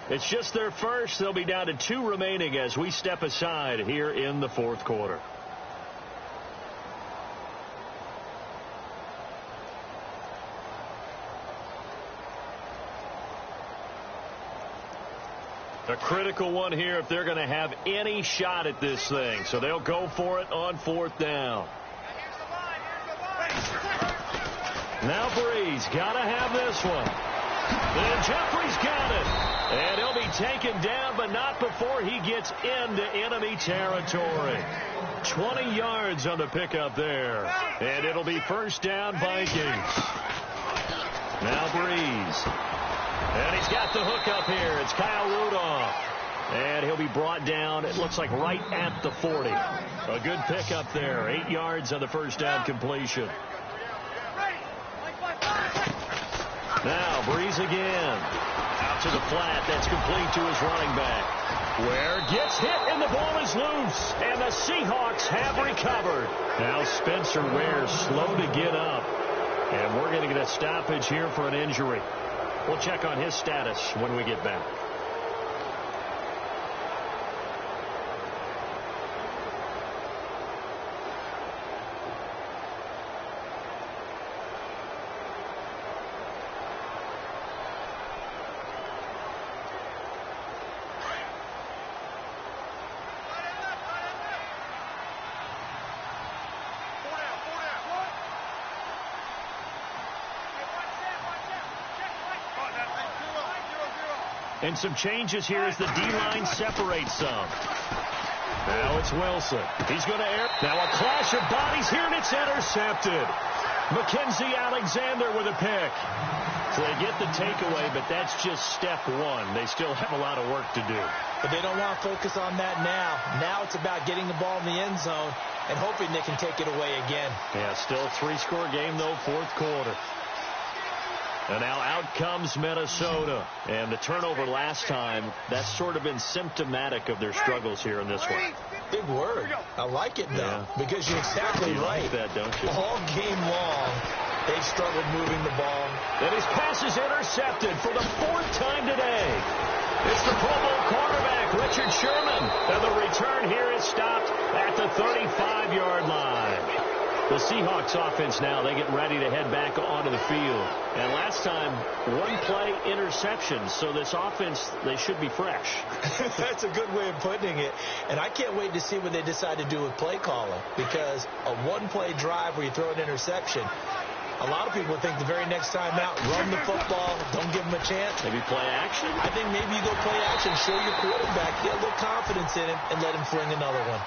It's just their first. They'll be down to 2 remaining as we step aside here in the fourth quarter. A critical one here if they're going to have any shot at this thing. So they'll go for it on 4th down. Now Breeze got to have this one. And Jeffrey's got it. And he'll be taken down, but not before he gets into enemy territory. 20 yards on the pickup there. And it'll be 1st down Vikings. Now Breeze. And he's got the hook up here. It's Kyle Rudolph. And he'll be brought down, it looks like right at the 40. A good pickup there. 8 yards on the 1st down completion. Now Breeze again. Out to the flat. That's complete to his running back. Ware gets hit and the ball is loose. And the Seahawks have recovered. Now Spencer Ware slow to get up. And we're going to get a stoppage here for an injury. We'll check on his status when we get back. And some changes here as the D-line separates some. Now it's Wilson. He's going to air. Now a clash of bodies here, and it's intercepted. Mackenzie Alexander with a pick. So they get the takeaway, but that's just step one. They still have a lot of work to do. But they don't want to focus on that now. Now it's about getting the ball in the end zone and hoping they can take it away again. Yeah, still a 3-score game, though, 4th quarter. And now out comes Minnesota. And the turnover last time, that's sort of been symptomatic of their struggles here in this one. Big word. I like it, though, because you're exactly right. You like that, don't you? All game long, they've struggled moving the ball. And his pass is intercepted for the 4th time today. It's the Pro Bowl quarterback, Richard Sherman. And the return here is stopped at the 35-yard line. The Seahawks offense now, they get ready to head back onto the field. And last time, 1-play interception. So this offense, they should be fresh. That's a good way of putting it. And I can't wait to see what they decide to do with play calling. Because a 1-play drive where you throw an interception, a lot of people think the very next time out, run the football, don't give them a chance. Maybe play action? I think maybe you go play action, show your quarterback, get a little confidence in him, and let him fling another one.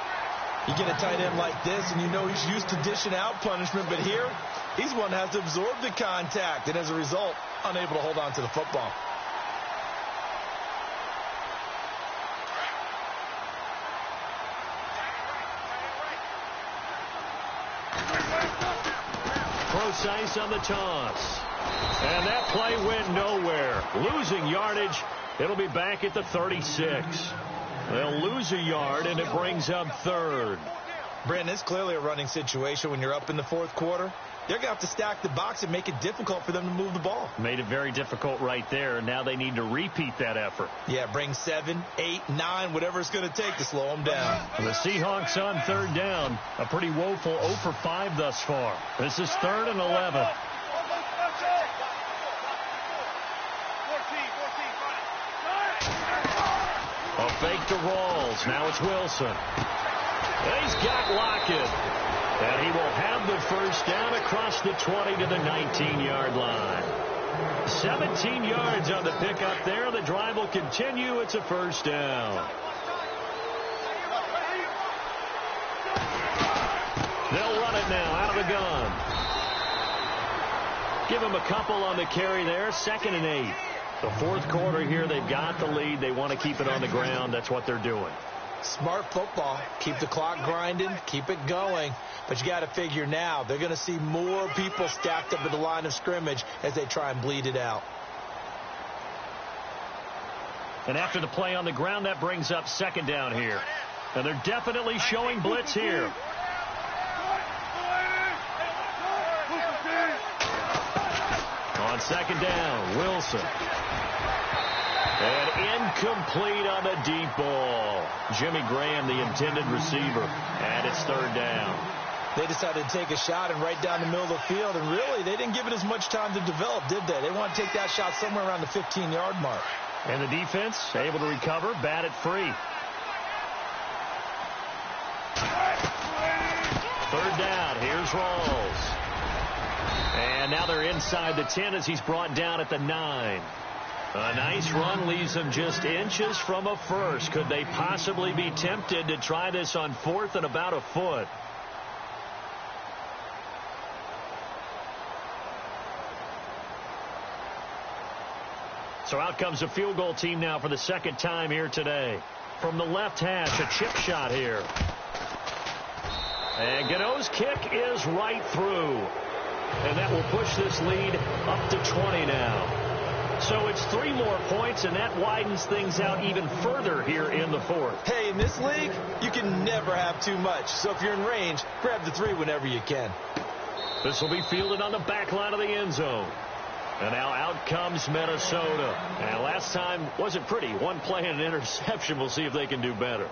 You get a tight end like this, and you know he's used to dishing out punishment, but here, he's one that has to absorb the contact, and as a result, unable to hold on to the football. Precise on the toss. And that play went nowhere. Losing yardage. It'll be back at the 36. They'll lose a yard, and it brings up 3rd. Brandon, it's clearly a running situation when you're up in the 4th quarter. They're going to have to stack the box and make it difficult for them to move the ball. Made it very difficult right there. Now they need to repeat that effort. Yeah, bring 7, 8, 9, whatever it's going to take to slow them down. And the Seahawks on 3rd down. A pretty woeful 0 for 5 thus far. This is 3rd and 11. A fake to Rawls. Now it's Wilson. And he's got Lockett. And he will have the 1st down across the 20 to the 19-yard line. 17 yards on the pickup there. The drive will continue. It's a 1st down. They'll run it now out of the gun. Give him a couple on the carry there. 2nd and 8. The 4th quarter here, they've got the lead. They want to keep it on the ground. That's what they're doing. Smart football. Keep the clock grinding. Keep it going. But you got to figure now, they're going to see more people stacked up at the line of scrimmage as they try and bleed it out. And after the play on the ground, that brings up 2nd down here. And they're definitely showing blitz here. On 2nd down, Wilson. And incomplete on the deep ball. Jimmy Graham, the intended receiver. And it's 3rd down. They decided to take a shot and right down the middle of the field. And really, they didn't give it as much time to develop, did they? They want to take that shot somewhere around the 15-yard mark. And the defense able to recover, bat it free. Third down, here's Rawls. And now they're inside the 10 as he's brought down at the 9. A nice run leaves them just inches from a first. Could they possibly be tempted to try this on 4th and about a foot? So out comes a field goal team now for the second time here today. From the left hash, a chip shot here. And Gano's kick is right through. And that will push this lead up to 20 now. So it's 3 more points, and that widens things out even further here in the 4th. Hey, in this league, you can never have too much. So if you're in range, grab the 3 whenever you can. This will be fielded on the back line of the end zone. And now out comes Minnesota. And last time wasn't pretty. One play and an interception. We'll see if they can do better.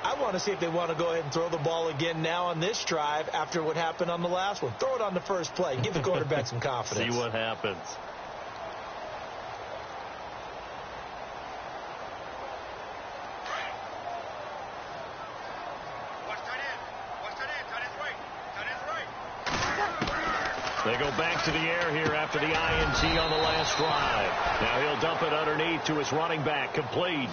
I want to see if they want to go ahead and throw the ball again now on this drive after what happened on the last one. Throw it on the first play. Give the quarterback some confidence. See what happens. They go back to the air here after the INT on the last drive. Now he'll dump it underneath to his running back. Complete.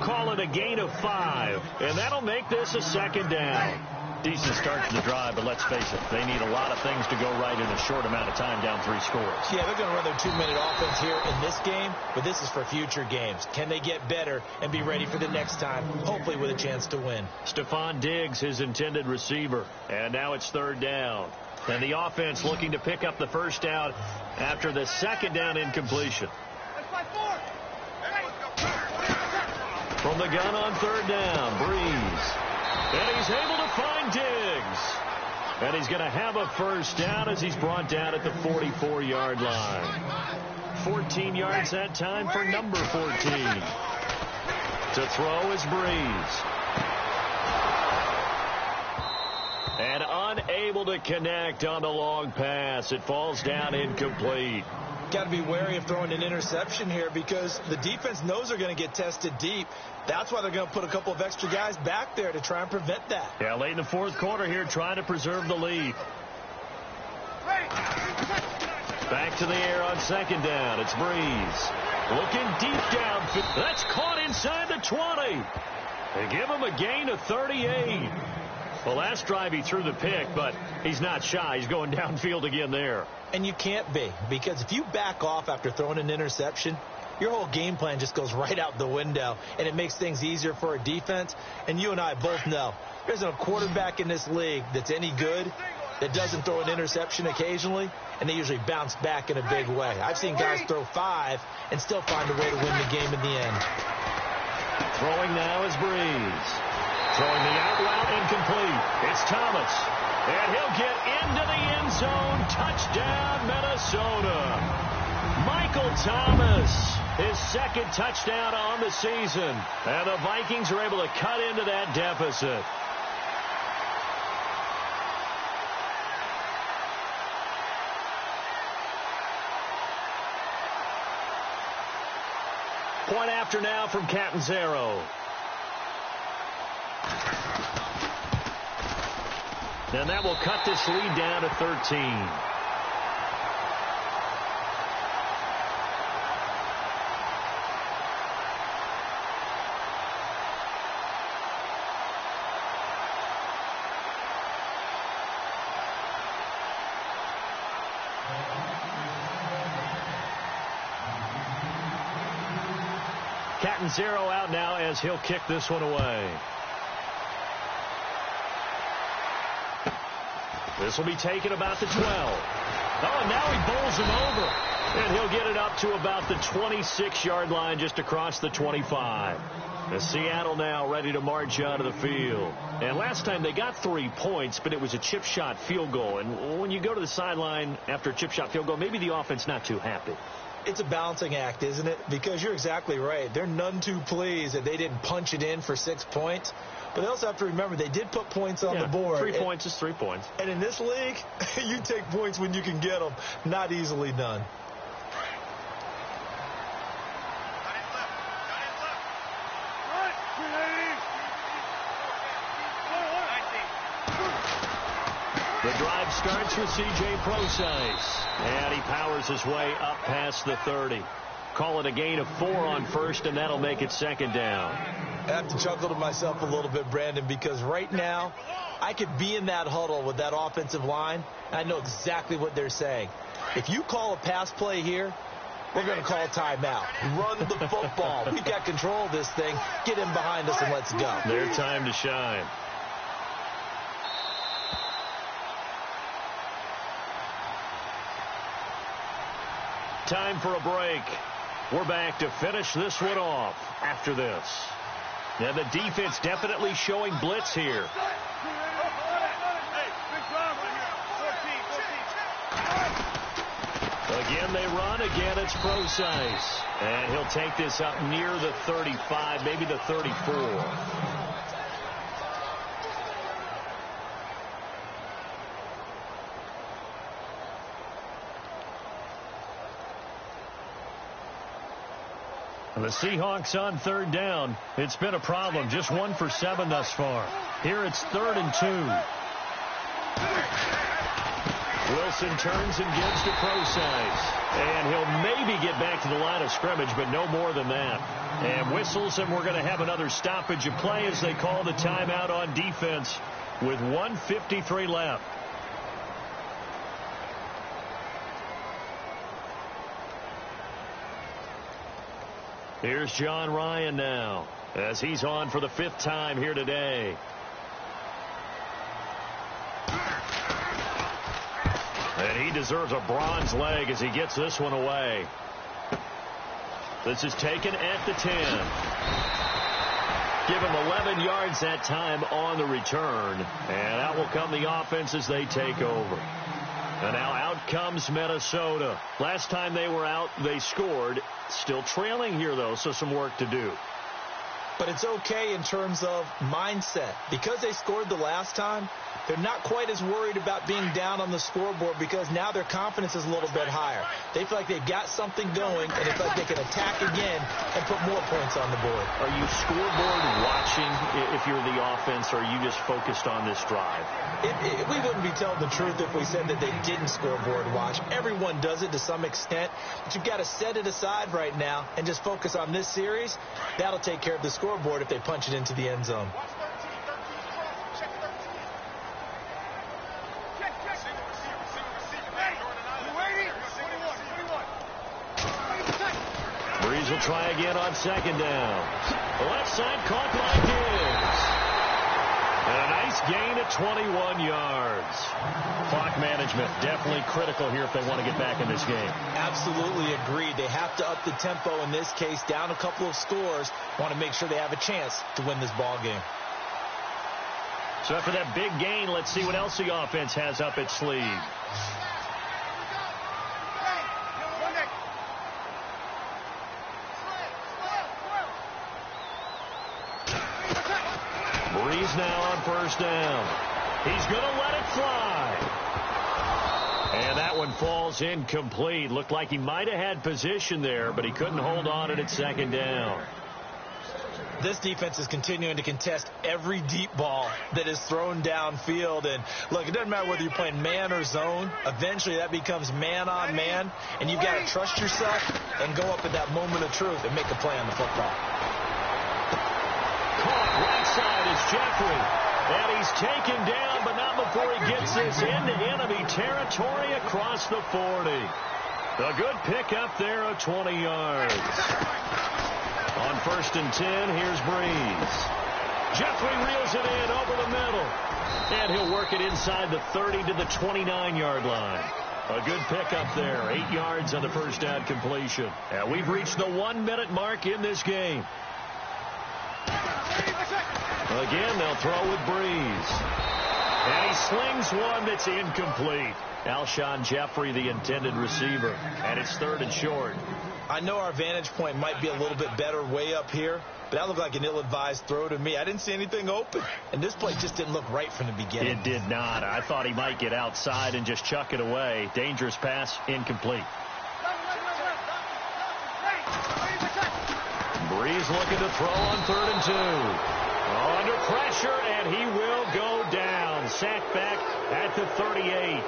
Call it a gain of 5. And that'll make this a second down. Decent start to the drive, but let's face it, they need a lot of things to go right in a short amount of time, down 3 scores. Yeah, they're going to run their 2-minute offense here in this game, but this is for future games. Can they get better and be ready for the next time, hopefully with a chance to win? Stephon Diggs, his intended receiver. And now it's 3rd down. And the offense looking to pick up the first down after the second down incompletion. From the gun on 3rd down, Breeze. And he's able to find Diggs. And he's going to have a first down as he's brought down at the 44-yard line. 14 yards that time for number 14. To throw is Breeze. And unable to connect on the long pass. It falls down incomplete. Got to be wary of throwing an interception here because the defense knows they're going to get tested deep. That's why they're going to put a couple of extra guys back there to try and prevent that. Yeah, late in the 4th quarter here, trying to preserve the lead. Back to the air on 2nd down. It's Breeze. Looking deep down. That's caught inside the 20. They give him a gain of 38. The last drive he threw the pick, but he's not shy. He's going downfield again there. And you can't be, because if you back off after throwing an interception, your whole game plan just goes right out the window, and it makes things easier for a defense. And you and I both know there's a quarterback in this league that's any good that doesn't throw an interception occasionally, and they usually bounce back in a big way. I've seen guys throw 5 and still find a way to win the game in the end. Throwing now is Breeze. Throwing the out route incomplete. It's Thomas. And he'll get into the end zone. Touchdown, Minnesota. Michael Thomas, his 2nd touchdown on the season. And the Vikings are able to cut into that deficit. Point after now from Catanzaro. And that will cut this lead down to 13. Catanzaro out now as he'll kick this one away. This will be taken about the 12. Oh, and now he bowls him over. And he'll get it up to about the 26-yard line just across the 25. The Seattle now ready to march out of the field. And last time they got 3 points, but it was a chip shot field goal. And when you go to the sideline after a chip shot field goal, maybe the offense not too happy. It's a balancing act, isn't it? Because you're exactly right. They're none too pleased that they didn't punch it in for 6 points. But they also have to remember they did put points on the board. 3 points is 3 points. And in this league, you take points when you can get them. Not easily done. The drive starts with C.J. Procise. And he powers his way up past the 30. Call it a gain of 4 on first, and that'll make it second down. I have to chuckle to myself a little bit, Brandon, because right now I could be in that huddle with that offensive line. And I know exactly what they're saying. If you call a pass play here, we're going to call a timeout. Run the football. We've got control of this thing. Get in behind us and let's go. Their time to shine. Time for a break. We're back to finish this one off after this. Now the defense definitely showing blitz here. Again, they run. Again, it's Procise. And he'll take this up near the 35, maybe the 34. The Seahawks on third down. It's been a problem. Just 1 for 7 thus far. Here it's 3rd and 2. Wilson turns and gives to Procise. And he'll maybe get back to the line of scrimmage, but no more than that. And whistles, and we're going to have another stoppage of play as they call the timeout on defense with 1:53 left. Here's John Ryan now as he's on for the 5th time here today. And he deserves a bronze leg as he gets this one away. This is taken at the 10. Give him 11 yards that time on the return. And out will come the offense as they take over. And now out comes Minnesota. Last time they were out, they scored. Still trailing here, though, so some work to do. But it's okay in terms of mindset. Because they scored the last time, they're not quite as worried about being down on the scoreboard because now their confidence is a little bit higher. They feel like they've got something going, and they feel like they can attack again and put more points on the board. Are you scoreboard watching if you're the offense, or are you just focused on this drive? We wouldn't be telling the truth if we said that they didn't scoreboard watch. Everyone does it to some extent, but you've got to set it aside right now and just focus on this series. That'll take care of the scoreboard if they punch it into the end zone. Breeze will try again on 2nd down. The left side caught by Diggs. And a nice gain at 21 yards. Clock management definitely critical here if they want to get back in this game. Absolutely agreed. They have to up the tempo in this case, down a couple of scores. Want to make sure they have a chance to win this ball game. So after that big gain, let's see what else the offense has up its sleeve. Breeze now on 1st down. He's going to let it fly. And that one falls incomplete. Looked like he might have had position there, but he couldn't hold on it at 2nd down. This defense is continuing to contest every deep ball that is thrown downfield. And, look, it doesn't matter whether you're playing man or zone. Eventually that becomes man on man, and you've got to trust yourself and go up at that moment of truth and make a play on the football. Caught right side is Jeffrey. And he's taken down, but not before he gets this into enemy territory across the 40. A good pickup there of 20 yards. On 1st and 10, here's Breeze. Jeffrey reels it in over the middle. And he'll work it inside the 30 to the 29-yard line. A good pickup there. 8 yards on the 1st down completion. And we've reached the 1-minute mark in this game. Again, they'll throw with Breeze. And he slings one that's incomplete. Alshon Jeffrey, the intended receiver. And it's 3rd and short. I know our vantage point might be a little bit better way up here, but that looked like an ill-advised throw to me. I didn't see anything open, and this play just didn't look right from the beginning. It did not. I thought he might get outside and just chuck it away. Dangerous pass, incomplete. Breeze looking to throw on 3rd and 2. Under pressure, and he will go down. Sacked back at the 38.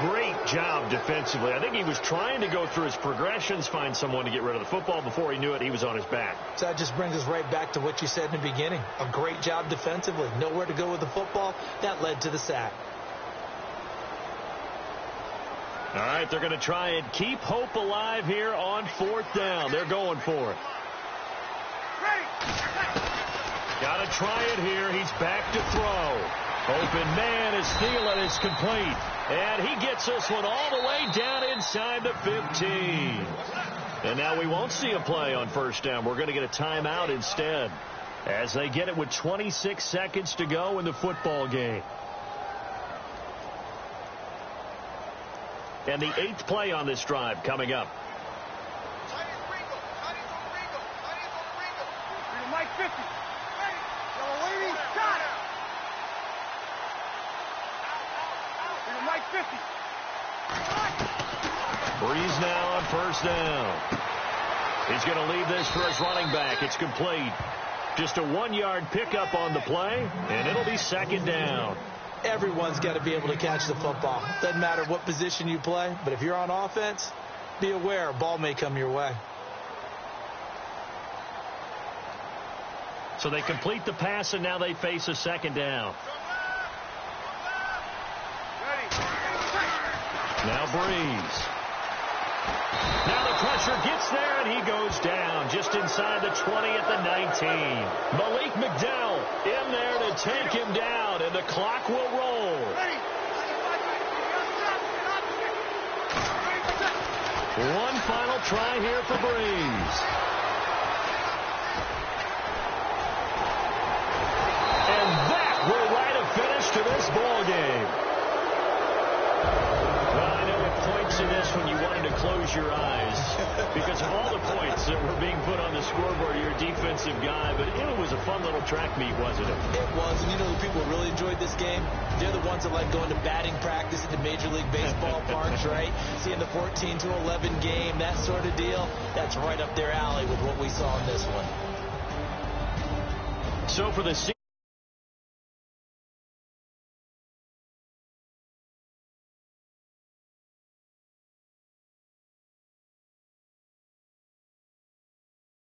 Great job defensively. I think he was trying to go through his progressions, find someone to get rid of the football. Before he knew it, he was on his back. So that just brings us right back to what you said in the beginning. A great job defensively. Nowhere to go with the football. That led to the sack. All right, they're going to try and keep hope alive here on 4th down. They're going for it. Got to try it here. He's back to throw. Open man is Thielen. It's complete. And he gets this one all the way down inside the 15. And now we won't see a play on 1st down. We're going to get a timeout instead, as they get it with 26 seconds to go in the football game. And the 8th play on this drive coming up. Mike 50. Yellow lady, got it. Mike 50. Breeze now on 1st down. He's going to leave this for his running back. It's complete. Just a 1-yard pickup on the play, and it'll be 2nd down. Everyone's got to be able to catch the football. Doesn't matter what position you play, but if you're on offense, be aware a ball may come your way. So they complete the pass, and now they face a 2nd down. Now Breeze. Now the pressure gets there, and he goes down just inside the 20 at the 19. Malik McDowell in there to take him down, and the clock will roll. One final try here for Breeze. And that will write a finish to this ball game. Well, I know at points in this when you wanted to close your eyes because of all the points that were being put on the scoreboard. You're a defensive guy, but it was a fun little track meet, wasn't it? It was, and you know the people who really enjoyed this game? They're the ones that like going to batting practice at the Major League Baseball parks, right? Seeing the 14-11 game, that sort of deal. That's right up their alley with what we saw in this one. So for the